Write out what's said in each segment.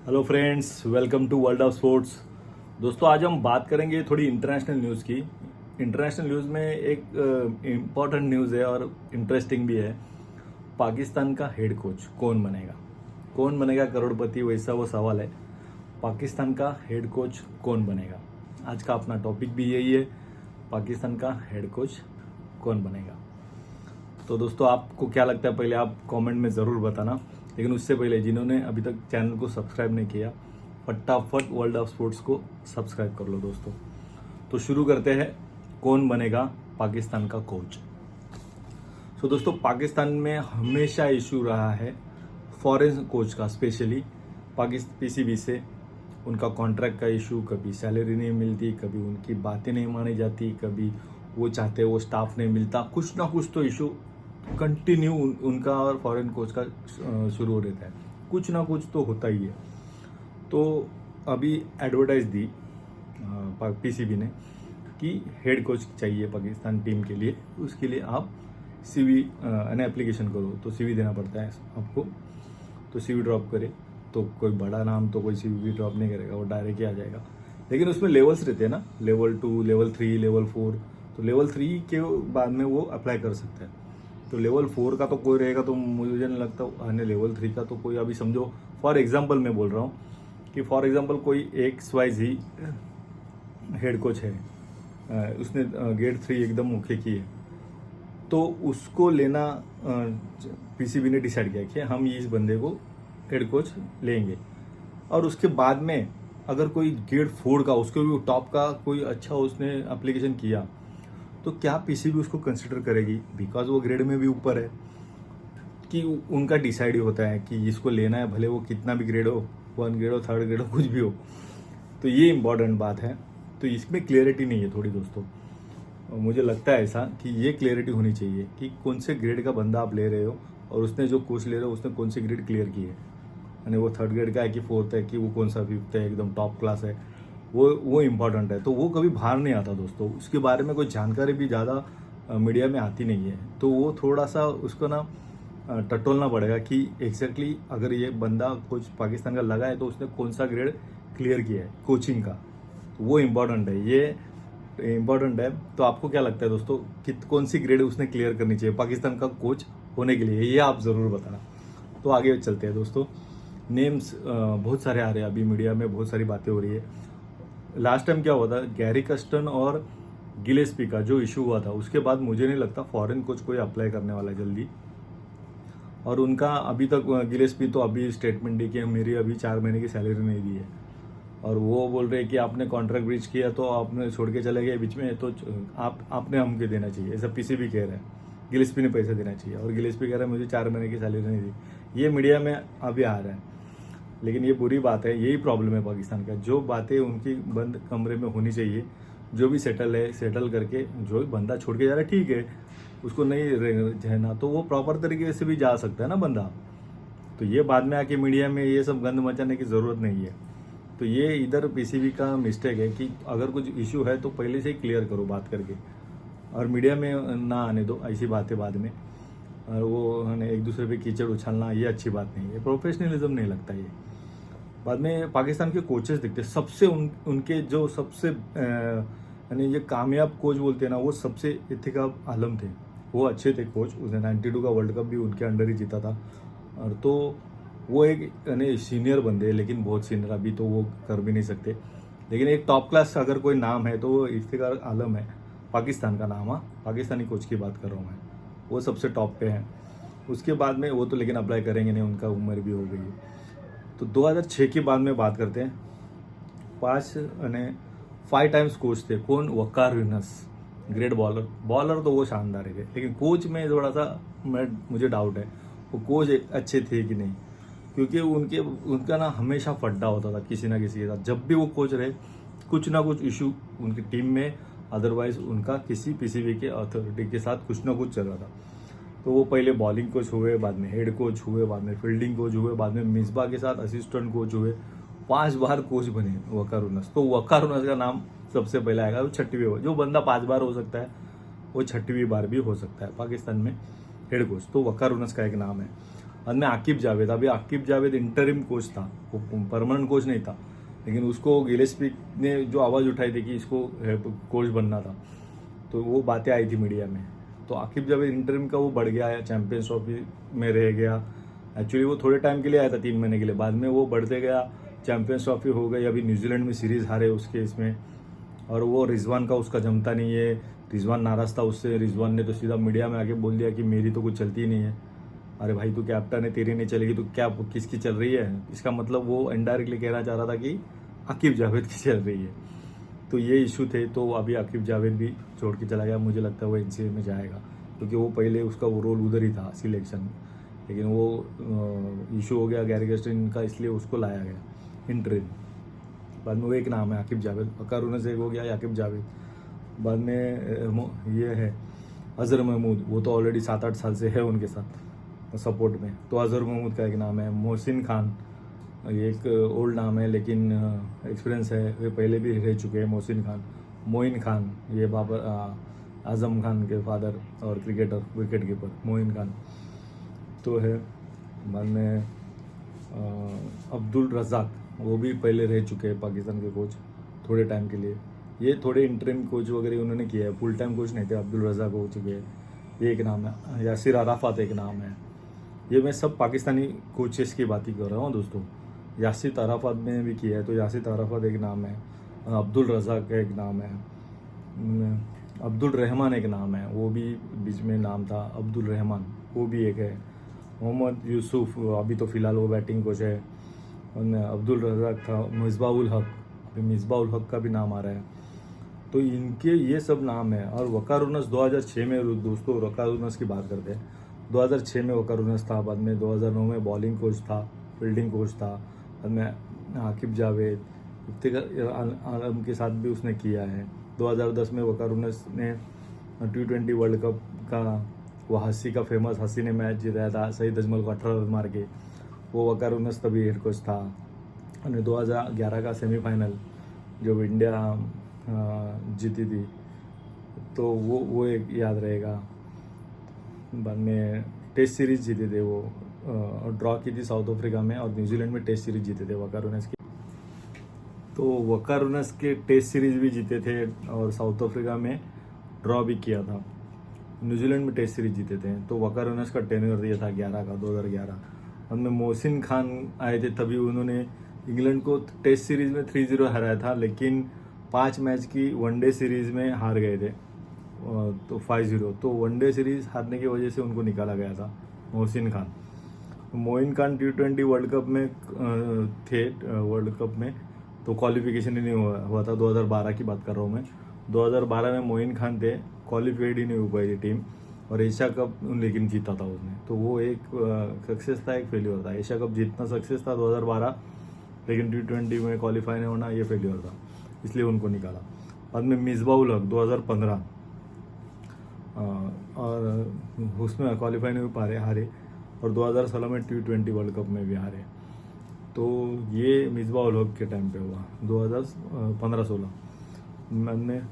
Hello friends, welcome to world of sports. दोस्तों, आज हम बात करेंगे थोड़ी इंटरनेशनल न्यूज़ की। इंटरनेशनल न्यूज़ में एक इम्पॉर्टेंट न्यूज़ है और इंटरेस्टिंग भी है। पाकिस्तान का हेड कोच कौन बनेगा करोड़पति, वैसा वो सवाल है। पाकिस्तान का हेड कोच कौन बनेगा, आज का अपना टॉपिक भी यही है। पाकिस्तान का हेड कोच कौन बनेगा। तो दोस्तों, आपको क्या लगता है पहले आप कमेंट में ज़रूर बताना। लेकिन उससे पहले जिन्होंने अभी तक चैनल को सब्सक्राइब नहीं किया, फटाफट वर्ल्ड ऑफ स्पोर्ट्स को सब्सक्राइब कर लो दोस्तों। तो शुरू करते हैं, कौन बनेगा पाकिस्तान का कोच। दोस्तों, पाकिस्तान में हमेशा इशू रहा है फॉरेन कोच का, स्पेशली पीसीबी से उनका कॉन्ट्रैक्ट का इशू। कभी सैलरी नहीं मिलती, कभी उनकी बातें नहीं मानी जाती, कभी वो चाहते वो स्टाफ नहीं मिलता। कुछ ना कुछ तो इशू कंटिन्यू उनका और फॉरेन कोच का शुरू हो रहता है। कुछ ना कुछ तो होता ही है। तो अभी एडवर्टाइज दी पीसीबी ने कि हेड कोच चाहिए पाकिस्तान टीम के लिए। उसके लिए आप सीवी एप्लीकेशन करो, तो सीवी देना पड़ता है आपको। तो सीवी ड्रॉप करे तो कोई बड़ा नाम तो कोई सीवी ड्रॉप नहीं करेगा, वो डायरेक्ट ही आ जाएगा। लेकिन उसमें लेवल्स रहते हैं ना, लेवल 2, लेवल 3, लेवल 4। तो लेवल 3 के बाद में वो अप्लाई कर सकता है। तो लेवल 4 का तो कोई रहेगा, तो मुझे नहीं लगता आने लेवल 3 का तो कोई। अभी समझो फॉर एग्जांपल मैं बोल रहा हूँ कि फॉर एग्जांपल कोई XYZ हेड कोच है, उसने गेट 3 एकदम ओके की है, तो उसको लेना पीसीबी ने डिसाइड किया कि हम इस बंदे को हेड कोच लेंगे। और उसके बाद में अगर कोई गेट 4 का, उसको भी टॉप का कोई अच्छा उसने एप्लीकेशन किया, तो क्या पीसीबी उसको कंसिडर करेगी? बिकॉज वो ग्रेड में भी ऊपर है। कि उनका डिसाइड ही होता है कि इसको लेना है, भले वो कितना भी ग्रेड हो, 1 ग्रेड हो, 3rd ग्रेड हो, कुछ भी हो। तो ये इंपॉर्टेंट बात है। तो इसमें क्लियरिटी नहीं है थोड़ी दोस्तों। मुझे लगता है ऐसा कि ये क्लियरिटी होनी चाहिए कि कौन से ग्रेड का बंदा आप ले रहे हो, और उसने जो कोच ले रहे हो उसने कौन से ग्रेड क्लियर की है। यानी वो 3rd ग्रेड का है कि 4th है, कि वो कौन सा 5th है, एकदम टॉप क्लास है। वो इम्पॉर्टेंट है। तो वो कभी बाहर नहीं आता दोस्तों, उसके बारे में कोई जानकारी भी ज़्यादा मीडिया में आती नहीं है। तो वो थोड़ा सा उसको ना टटोलना पड़ेगा कि एग्जैक्टली अगर ये बंदा कोच पाकिस्तान का लगा है तो उसने कौन सा ग्रेड क्लियर किया है कोचिंग का। तो वो इम्पॉर्टेंट है, ये इम्पॉर्टेंट है। तो आपको क्या लगता है दोस्तों कि कौन सी ग्रेड उसने क्लियर करनी चाहिए पाकिस्तान का कोच होने के लिए, ये आप ज़रूर बताना। तो आगे चलते हैं दोस्तों। नेम्स बहुत सारे आ रहे हैं, अभी मीडिया में बहुत सारी बातें हो रही है। लास्ट टाइम क्या हुआ था, गैरी कस्टन और गिलेस्पी का जो इशू हुआ था, उसके बाद मुझे नहीं लगता फॉरेन कोच कोई अप्लाई करने वाला है जल्दी। और उनका अभी तक गिलेस्पी तो अभी स्टेटमेंट दी कि मेरी अभी 4 महीने की सैलरी नहीं दी है। और वो बोल रहे हैं कि आपने कॉन्ट्रैक्ट ब्रीच किया तो आपने छोड़ के चले गए बीच में, तो आपने हमको देना चाहिए, ऐसा पीसीबी कह रहा है। गिलेस्पी ने पैसे देना चाहिए, और गिलेस्पी कह रहा है मुझे 4 महीने की सैलरी नहीं दी। ये मीडिया में अभी आ रहा है। लेकिन ये बुरी बात है, यही प्रॉब्लम है पाकिस्तान का। जो बातें उनकी बंद कमरे में होनी चाहिए, जो भी सेटल है सेटल करके, जो बंदा छोड़ के जा रहा है ठीक है, उसको नहीं रहना तो वो प्रॉपर तरीके से भी जा सकता है ना बंदा। तो ये बाद में आके मीडिया में ये सब गंद मचाने की ज़रूरत नहीं है। तो ये इधर पीसीबी का मिस्टेक है कि अगर कुछ इशू है तो पहले से ही क्लियर करो बात करके, और मीडिया में ना आने दो ऐसी बातें बाद में। और वो है एक दूसरे पे कीचड़ उछालना, ये अच्छी बात नहीं है, प्रोफेशनलिज्म नहीं लगता ये। बाद में पाकिस्तान के कोचेस दिखते सबसे उनके जो सबसे यानी ये कामयाब कोच बोलते हैं ना, वो सबसे इत्तेखाब आलम थे। वो अच्छे थे कोच, उसने 92 का वर्ल्ड कप भी उनके अंडर ही जीता था। और तो वो एक यानी सीनियर बंदे हैं, लेकिन बहुत सीनियर अभी तो वो कर भी नहीं सकते। लेकिन एक टॉप क्लास अगर कोई नाम है तो वो इफ्तिखार आलम है, पाकिस्तान का नाम। हाँ, पाकिस्तानी कोच की बात कर रहा हूँ मैं, वो सबसे टॉप पे है। उसके बाद में वो तो लेकिन अप्लाई करेंगे नहीं, उनका उम्र भी हो गई है। तो 2006 के बाद में बात करते हैं। 5 टाइम्स कोच थे, कौन? वकार यूनस, ग्रेट बॉलर तो वो शानदार है, लेकिन कोच में थोड़ा सा मुझे डाउट है वो कोच अच्छे थे कि नहीं। क्योंकि उनका ना हमेशा फड्डा होता था किसी ना किसी के साथ। जब भी वो कोच रहे कुछ ना कुछ इशू उनकी टीम में, अदरवाइज उनका किसी पीसीबी के अथॉरिटी के साथ कुछ ना कुछ चल रहा था। तो वो पहले बॉलिंग कोच हुए, बाद में हेड कोच हुए, बाद में फील्डिंग कोच हुए, बाद में मिसबा के साथ असिस्टेंट कोच हुए। 5 बार कोच बने वकार यूनस। तो वकार यूनस का नाम सबसे पहले आएगा। वो 6वीं हो, जो बंदा 5 बार हो सकता है वो 6वीं बार भी हो सकता है पाकिस्तान में हेड कोच। तो वकार यूनस का एक नाम है। बाद में आकिब जावेद, अभी आकिब जावेद इंटरिम कोच था, वो परमानेंट कोच नहीं था, लेकिन उसको गिलेस्पी ने जो आवाज़ उठाई थी कि इसको कोच बनना था, तो वो बातें आई थी मीडिया में। तो आकिब जावेद इंटरिम का वो बढ़ गया, चैंपियंस ट्रॉफी में रह गया। एक्चुअली वो थोड़े टाइम के लिए आया था, 3 महीने के लिए, बाद में वो बढ़ते गया, चैंपियंस ट्रॉफी हो गई, अभी न्यूजीलैंड में सीरीज़ हारे उसके इसमें। और वो रिजवान का उसका जमता नहीं है, रिजवान नाराज़ था उससे, रिजवान ने तो सीधा मीडिया में आके बोल दिया कि मेरी तो कुछ चलती ही नहीं है। अरे भाई तू कैप्टन है, तेरी नहीं चलेगी तो क्या किसकी चल रही है? इसका मतलब वो इनडायरेक्टली कहना चाह रहा था कि आकिब जावेद की चल रही है। तो ये इशू थे, तो अभी आकिब जावेद भी छोड़ के चला गया, मुझे लगता है वो एनसीए में जाएगा, क्योंकि वो पहले उसका वो रोल उधर ही था सिलेक्शन, लेकिन वो इशू हो गया गैरी गेस्टिन का, इसलिए उसको लाया गया इंटरिम। बाद में वो एक नाम है आकिब जावेद, वकारुनस एक हो गया, आकिब जावेद। बाद में ये है अजहर महमूद, वो तो ऑलरेडी 7-8 साल से है उनके साथ सपोर्ट में, तो अजहर महमूद का एक नाम है। मोहसिन खान, ये एक ओल्ड नाम है लेकिन एक्सपीरियंस है, वे पहले भी रह चुके हैं। मोहसिन खान, मोइन खान, ये बाबर आजम खान के फादर और cricketer, wicket keeper Moin Khan तो है। बाद में अब्दुल रज़ाक, वो भी पहले रह चुके हैं पाकिस्तान के कोच थोड़े टाइम के लिए। ये थोड़े इंटरिम कोच वगैरह उन्होंने किया है, फुल टाइम कोच नहीं थे। अब्दुल रज़ाक हो चुके हैं, ये एक नाम है। यासिर अराफात एक नाम है। ये मैं सब पाकिस्तानी कोचेस की बात ही कर रहा हूँ दोस्तों। यासिर अराफात ने भी किया है, तो यासिर अराफात एक नाम है। अब्दुल रज़ाक एक नाम है। अब्दुल रहमान एक नाम है, वो भी बीच में नाम था अब्दुल रहमान, वो भी एक है। मोहम्मद यूसुफ, अभी तो फ़िलहाल वो बैटिंग कोच है। और अब्दुल रज़ाक था। मिसबाउल हक, अभी मिसबाउल हक का भी नाम आ रहा है। तो इनके ये सब नाम है। और वकारुनस 2006 में दोस्तों, वकारुनस की बात करते हैं, 2006 में वकारुनस था। बाद में 2009 में बॉलिंग कोच था, फील्डिंग कोच था। बाद में आकिब जावेद, इफ्तिखार आलम के साथ भी उसने किया है। 2010 में वकारुनस ने T20 वर्ल्ड कप का, वो हंसी का फेमस, हंसी ने मैच जिताया था सईद अजमल को 18 रन मार के, वो वकारुनस तभी हेड कोच था। और 2011 का सेमीफाइनल जो इंडिया जीती थी, तो वो एक याद रहेगा। बाद में टेस्ट सीरीज जीते थे वो, ड्रॉ की थी साउथ अफ्रीका में, और न्यूजीलैंड में टेस्ट सीरीज जीते थे वकारुनस की। तो वकारुनस के टेस्ट सीरीज भी जीते थे और साउथ अफ्रीका में ड्रॉ भी किया था। न्यूजीलैंड में टेस्ट सीरीज जीते थे। तो वकारुनस का टेन्योर दिया था 2011। उनमें मोहसिन खान आए थे, तभी उन्होंने इंग्लैंड को टेस्ट सीरीज में 3-0 हराया था, लेकिन 5 मैच की वनडे सीरीज में हार गए थे, तो 5-0। तो वनडे सीरीज हारने की वजह से उनको निकाला गया था Mohsin Khan. Moin Khan T20 world cup में थे, वर्ल्ड कप में तो क्वालिफिकेशन ही नहीं हुआ था। 2012 की बात कर रहा हूँ मैं। 2012 में मोइन खान थे, क्वालिफाइड ही नहीं हो पाई थी टीम, और एशिया कप लेकिन जीता था उसने। तो वो एक सक्सेस था, एक फेल्योर था। एशिया कप जीतना सक्सेस था 2012, लेकिन T20 में क्वालिफाई नहीं होना ये फेल्योर था, इसलिए उनको निकाला। बाद में मिसबाउल हक 2015, और उसमें क्वालिफाई नहीं हो पा रहे, हारे। और 2016 में T20 वर्ल्ड कप में भी हारे। तो ये मिसबाउल हक के टाइम पे हुआ 2015-16 में।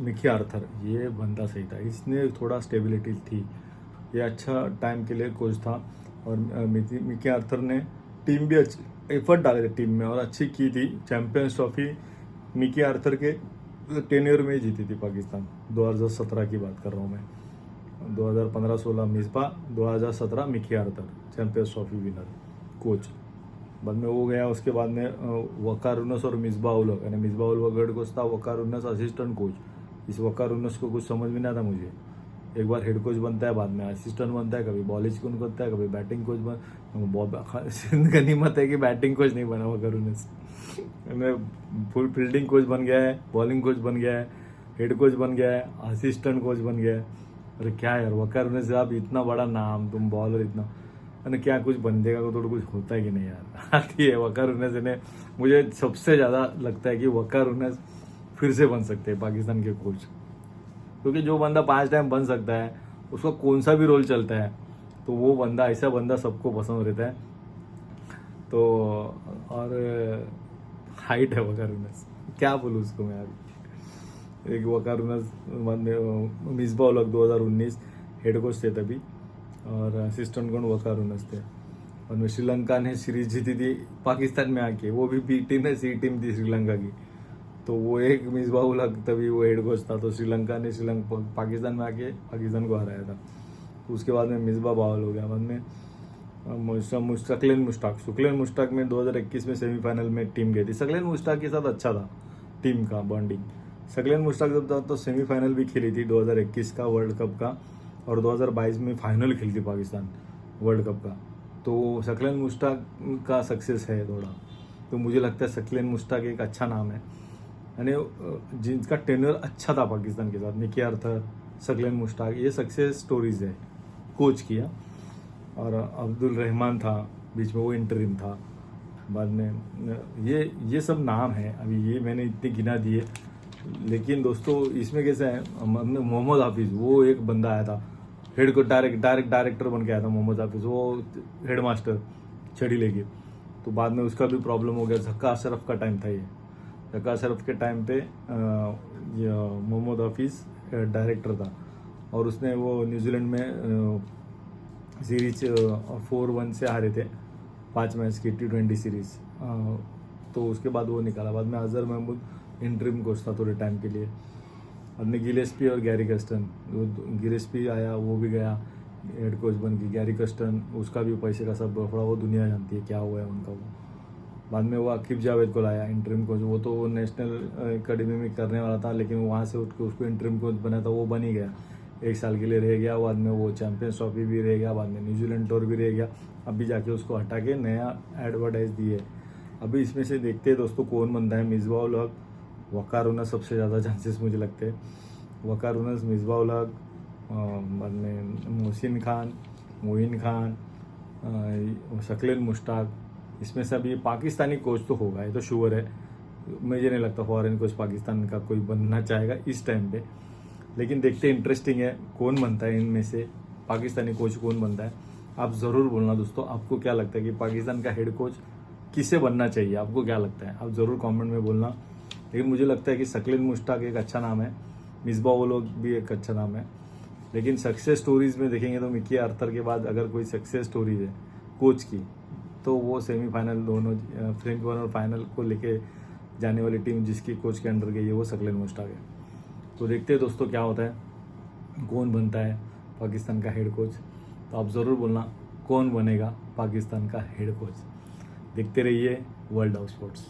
मिकी आर्थर, ये बंदा सही था, इसने थोड़ा स्टेबिलिटी थी, ये अच्छा टाइम के लिए कोच था। और मिकी आर्थर ने टीम भी अच्छी एफर्ट डाले थे टीम में, और अच्छी की थी। चैंपियंस ट्रॉफी मिकी आर्थर के टेन्योर में ही जीती थी पाकिस्तान। 2017 की बात कर रहा हूँ मैं। 2015-16 Misbah, 2017 Mickey Arthur champions trophy winner coach. बाद में वो गया, उसके बाद में वकारुनस और मिसबाउल हक, यानी मिसबाउल हक हेड कोच था, वकारुनस असिस्टेंट कोच। इस वकारुनस को कुछ समझ में नहीं आता मुझे, एक बार हेड कोच बनता है, बाद में असिस्टेंट बनता है, कभी बॉलिंग कोच बनता है, कभी बैटिंग कोच गनीमत है कि बैटिंग कोच नहीं बना वकारुनस। मैं फुल फील्डिंग कोच बन गया है, बॉलिंग कोच बन गया है, हेड कोच बन गया है, असिस्टेंट कोच बन गया है। अरे क्या यार, वकारुनस आप इतना बड़ा नाम, तुम बॉलर इतना, अरे क्या कुछ बनने का तो कुछ होता है कि नहीं यार। आती है वकारुनस ने, मुझे सबसे ज़्यादा लगता है कि वकारुनस फिर से बन सकते हैं पाकिस्तान के कोच, क्योंकि जो बंदा 5 टाइम बन सकता है, उसका कौन सा भी रोल चलता है, तो वो बंदा, ऐसा बंदा सबको पसंद रहता है। तो और हाइट है वकारुनस, क्या बोलूँ उसको मैं अभी। एक वकारुनस, मिसबाउल हक 2019 हेड कोच थे तभी, और असिस्टेंट कोच वकार यूनुस थे। और में श्रीलंका ने सीरीज जीती थी पाकिस्तान में आके, वो भी बी टीम है, सी टीम थी श्रीलंका की। तो वो एक मिसबाह उल हक तभी वो हेड कोच था, तो श्रीलंका ने पाकिस्तान में आके पाकिस्तान को हराया था। तो उसके बाद में मिसबाह बावल हो गया। बाद में सुकलेन मुश्ताक में 2021 में सेमीफाइनल में टीम गई थी। सकलेन मुश्ताक के साथ अच्छा था टीम का बॉन्डिंग। सकलेन मुश्ताक जब था तो सेमीफाइनल भी खेली थी 2021 का वर्ल्ड कप का, और 2022 में फाइनल खेली थी पाकिस्तान वर्ल्ड कप का। तो सकलेन मुश्ताक का सक्सेस है थोड़ा, तो मुझे लगता है सकलेन मुश्ताक एक अच्छा नाम है, यानी जिनका टेन्योर अच्छा था पाकिस्तान के साथ। मिकी आर्थर, सकलेन मुश्ताक, ये सक्सेस स्टोरीज है कोच किया। और अब्दुल रहमान था बीच में, वो इंटरिम था बाद में। ये सब नाम है, अभी ये मैंने इतने गिना दिए। लेकिन दोस्तों इसमें कैसा है, मोहम्मद हाफिज़, वो एक बंदा आया था हेड को डायरेक्टर बन के आया था मोहम्मद हाफिज़, वो हेड मास्टर छड़ी लेके। तो बाद में उसका भी प्रॉब्लम हो गया। झक्का अशरफ का टाइम था ये, झक्का अशरफ के टाइम पे मोहम्मद हाफिज़ डायरेक्टर था, और उसने वो न्यूजीलैंड में सीरीज 4-1 से हारे थे 5 मैच की T20 सीरीज। तो उसके बाद वो निकाला। बाद में अजहर महमूद इंटरिम कोच था थोड़े टाइम के लिए। हमने गिलेस्पी और गैरी कस्टन, गिलेस्पी आया, वो भी गया हेड कोच बन के। गैरी कस्टन, उसका भी पैसे का सब थोड़ा, वो दुनिया जानती है क्या हुआ है उनका। वो बाद में वो आकिब जावेद को लाया इंटरिम कोच। वो तो नेशनल अकेडमी में करने वाला था, लेकिन वहाँ से उठ के उसको इंटरिम कोच बना था, वो बन ही गया, 1 साल के लिए रह गया। बाद में वो चैंपियंस ट्रॉफी भी रह गया, बाद में न्यूजीलैंड टूर भी रह गया। अभी जाके उसको हटा के नया एडवर्टाइज दिए। अभी इसमें से देखते हैं दोस्तों कौन बनता है। मिसबाह उल हक, वकार यूनुस सबसे ज़्यादा चांसेस मुझे लगते हैं। वकार यूनुस, मिसबाह उल हक, बाद में मोहसिन खान, मोइन खान, सकलेन मुश्ताक, इसमें से अभी पाकिस्तानी कोच तो होगा, ये तो श्योर है। मुझे नहीं लगता फॉरेन कोच पाकिस्तान का कोई बनना चाहेगा इस टाइम पे। लेकिन देखते हैं, इंटरेस्टिंग है कौन बनता है इनमें से, पाकिस्तानी कोच कौन बनता है। आप ज़रूर बोलना दोस्तों, आपको क्या लगता है कि पाकिस्तान का हेड कोच किसे बनना चाहिए, आपको क्या लगता है, आप ज़रूर कमेंट में बोलना। लेकिन मुझे लगता है कि सकलेन मुश्ताक एक अच्छा नाम है, मिसबाह उल हक भी एक अच्छा नाम है। लेकिन सक्सेस स्टोरीज़ में देखेंगे तो मिकी आर्थर के बाद अगर कोई सक्सेस स्टोरीज है कोच की, तो वो सेमीफाइनल दोनों सेमीफाइनल और फाइनल को लेके जाने वाली टीम जिसकी कोच के अंडर गई है, वो सकलेन मुश्ताक है। तो देखते हैं दोस्तों क्या होता है, कौन बनता है पाकिस्तान का हेड कोच। तो आप ज़रूर बोलना कौन बनेगा पाकिस्तान का हेड कोच। देखते रहिए वर्ल्ड ऑफ स्पोर्ट्स।